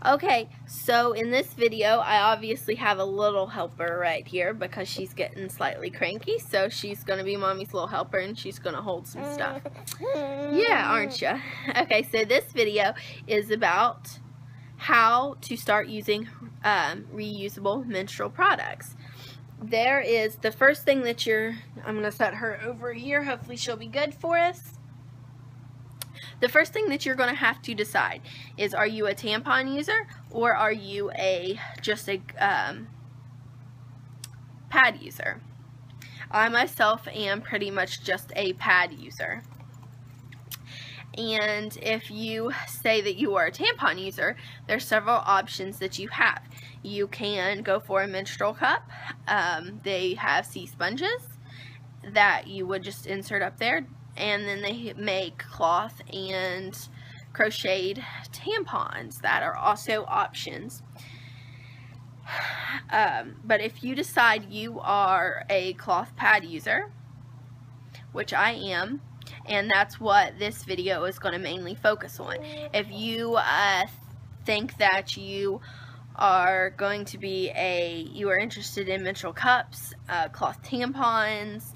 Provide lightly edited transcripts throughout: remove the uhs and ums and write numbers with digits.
Okay, so in this video, I obviously have a little helper right here because she's getting slightly cranky, so she's going to be Mommy's little helper and she's going to hold some stuff. Yeah, aren't you? Okay, so this video is about how to start using reusable menstrual products. There is the first thing that I'm going to set her over here, hopefully she'll be good for us. The first thing that you're going to have to decide is, are you a tampon user or are you just a pad user? I myself am pretty much just a pad user. And if you say that you are a tampon user, there's several options that you have. You can go for a menstrual cup. They have C-sponges that you would just insert up there. And then they make cloth and crocheted tampons that are also options. But if you decide you are a cloth pad user, which I am, and that's what this video is going to mainly focus on. If you think that you are going to be you are interested in menstrual cups, cloth tampons,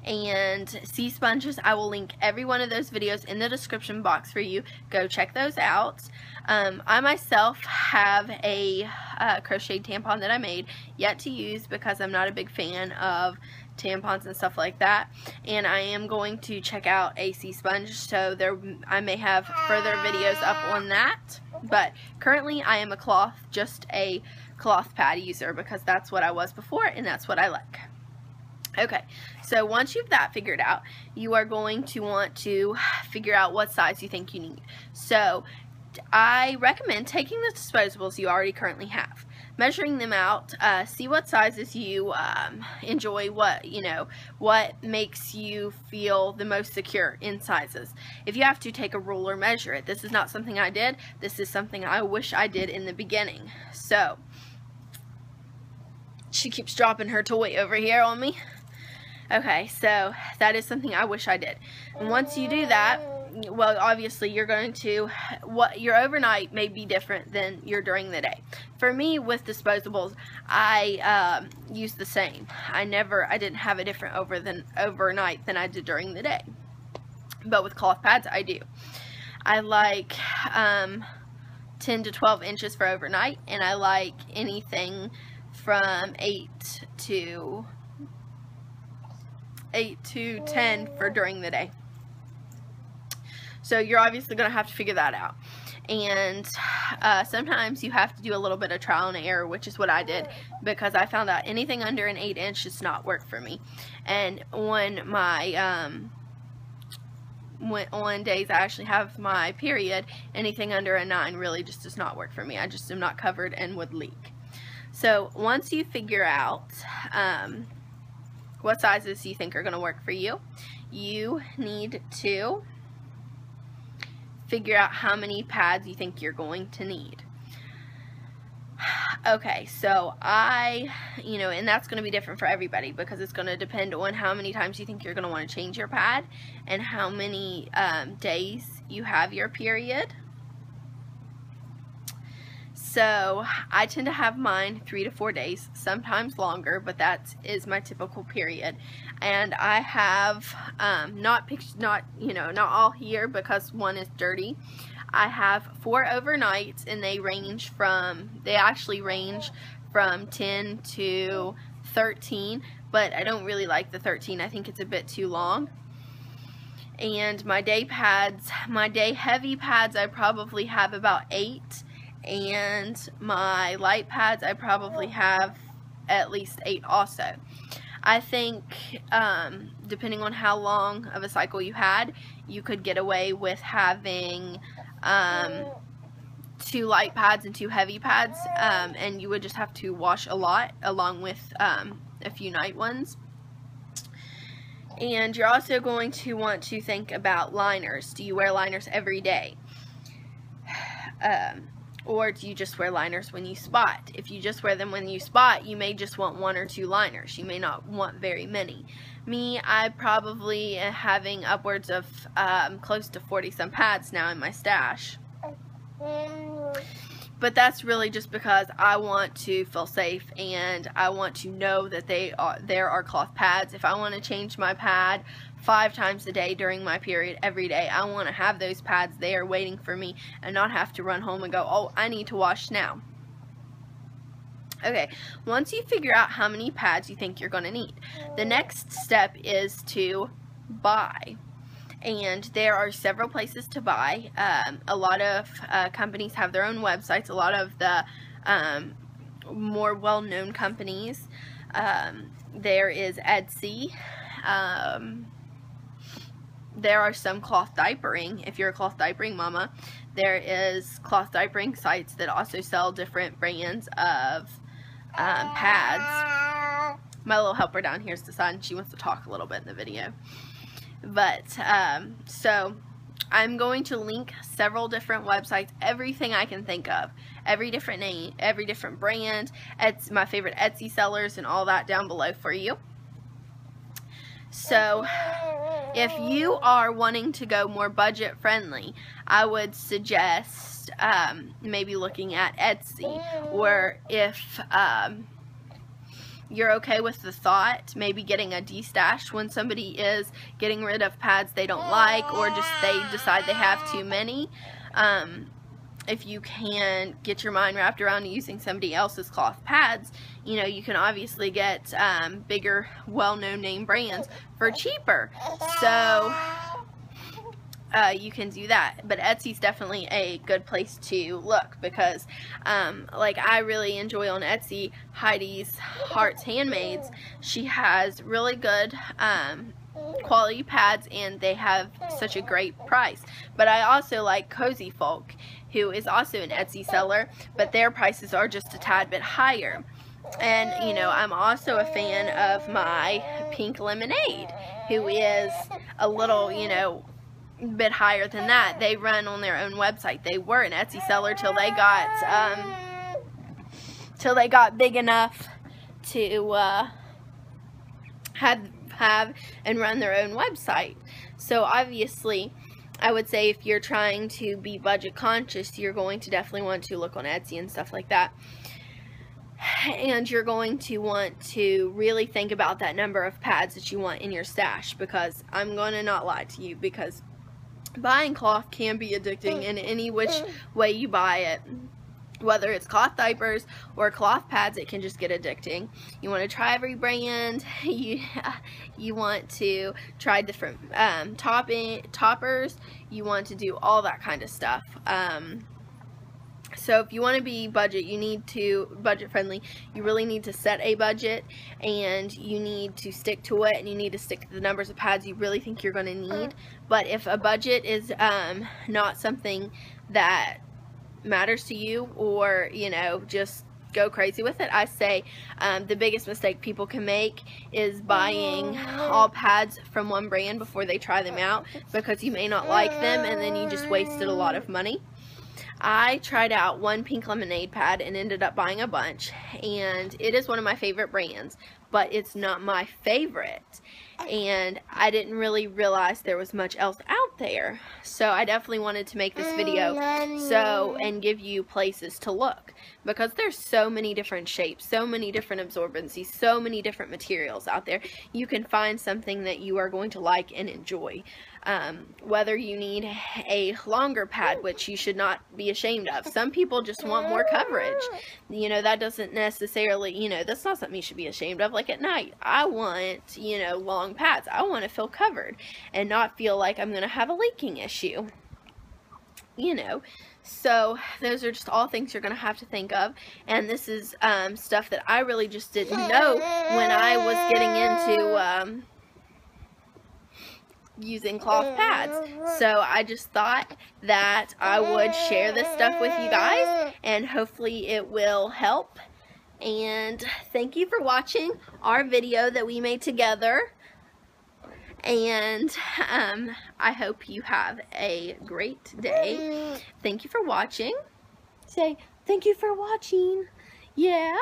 and C-sponges, I will link every one of those videos in the description box for you. Go check those out. I myself have a crocheted tampon that I made, yet to use because I'm not a big fan of tampons and stuff like that, and I am going to check out a C-sponge, so I may have further videos up on that, but currently I am just a cloth pad user because that's what I was before and that's what I like. Okay, so once you've that figured out, you are going to want to figure out what size you think you need. So I recommend taking the disposables you already currently have, measuring them out, see what sizes you enjoy, what makes you feel the most secure in sizes. If you have to take a ruler, measure it. This is not something I did. This is something I wish I did in the beginning. So she keeps dropping her toy over here on me. Okay, so that is something I wish I did. And once you do that, well, obviously you're going to, your overnight may be different than your during the day. For me, with disposables, I use the same. I didn't have a different overnight than I did during the day. But with cloth pads, I do. I like 10 to 12 inches for overnight, and I like anything from 8 to 10 for during the day. So you're obviously going to have to figure that out. And sometimes you have to do a little bit of trial and error, which is what I did, because I found out anything under an 8-inch does not work for me. And on my on days I actually have my period, anything under a 9 really just does not work for me. I just am not covered and would leak. So once you figure out what sizes you think are going to work for you, you need to figure out how many pads you think you're going to need. Okay, so and that's going to be different for everybody because it's going to depend on how many times you think you're going to want to change your pad and how many days you have your period. So I tend to have mine 3 to 4 days, sometimes longer, but that is my typical period. And I have not all here because one is dirty. I have 4 overnights, and they actually range from 10 to 13, but I don't really like the 13. I think it's a bit too long. And my day heavy pads, I probably have about 8. And my light pads, I probably have at least 8 also. I think depending on how long of a cycle you had, you could get away with having 2 light pads and 2 heavy pads, and you would just have to wash a lot along with a few night ones. And you're also going to want to think about liners. Do you wear liners every day? Or do you just wear liners when you spot? If you just wear them when you spot, you may just want 1 or 2 liners. You may not want very many. Me, I probably am having upwards of close to 40 some pads now in my stash. but that's really just because I want to feel safe and I want to know that there are cloth pads. If I want to change my pad 5 times a day during my period every day, I want to have those pads there waiting for me and not have to run home and go, oh, I need to wash now. Okay, once you figure out how many pads you think you're going to need, the next step is to buy. And there are several places to buy. A lot of companies have their own websites. A lot of the more well-known companies. There is Etsy. There are some cloth diapering. If you're a cloth diapering mama, there is cloth diapering sites that also sell different brands of pads. My little helper down here is deciding she wants to talk a little bit in the video. But, so, I'm going to link several different websites, everything I can think of, every different name, every different brand, my favorite Etsy sellers, and all that down below for you. So, if you are wanting to go more budget friendly, I would suggest maybe looking at Etsy, or if you're okay with the thought, maybe getting a destash when somebody is getting rid of pads they don't like, or just they decide they have too many. If you can get your mind wrapped around using somebody else's cloth pads, you know, you can obviously get bigger, well-known name brands for cheaper. So you can do that. But Etsy's definitely a good place to look, because like I really enjoy on Etsy Heidi's Hearts Handmaids. She has really good quality pads, and they have such a great price. But I also like Cozy Folk, who is also an Etsy seller, but their prices are just a tad bit higher. And, you know, I'm also a fan of my Pink Lemonade, who is a little, you know, bit higher than that. They run on their own website. They were an Etsy seller till they got big enough to have and run their own website. So obviously, I would say if you're trying to be budget conscious, you're going to definitely want to look on Etsy and stuff like that. And you're going to want to really think about that number of pads that you want in your stash, because I'm going to not lie to you, because buying cloth can be addicting in any which way you buy it. Whether it's cloth diapers or cloth pads, it can just get addicting. You want to try every brand. You want to try different toppers. You want to do all that kind of stuff. So if you want to be budget friendly, you really need to set a budget, and you need to stick to it, and you need to stick to the numbers of pads you really think you're going to need. But if a budget is not something that matters to you, or, you know, just go crazy with it, I say the biggest mistake people can make is buying all pads from one brand before they try them out, because you may not like them and then you just wasted a lot of money. I tried out one Pink Lemonade pad and ended up buying a bunch, and it is one of my favorite brands, but it's not my favorite, and I didn't really realize there was much else out there. So I definitely wanted to make this video and give you places to look, because there's so many different shapes, so many different absorbencies, so many different materials out there. You can find something that you are going to like and enjoy. Whether you need a longer pad, which you should not be ashamed of. Some people just want more coverage. You know, that doesn't necessarily, you know, that's not something you should be ashamed of. Like at night, I want, you know, long pads. I want to feel covered and not feel like I'm going to have a leaking issue. You know, so those are just all things you're going to have to think of. And this is stuff that I really just didn't know when I was getting into using cloth pads. So I just thought that I would share this stuff with you guys, and hopefully it will help. And thank you for watching our video that we made together, and I hope you have a great day. Thank you for watching. Say thank you for watching. Yeah,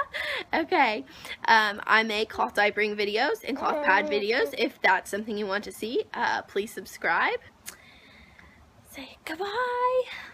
okay. I make cloth diapering videos and cloth pad videos. If that's something you want to see, please subscribe. Say goodbye.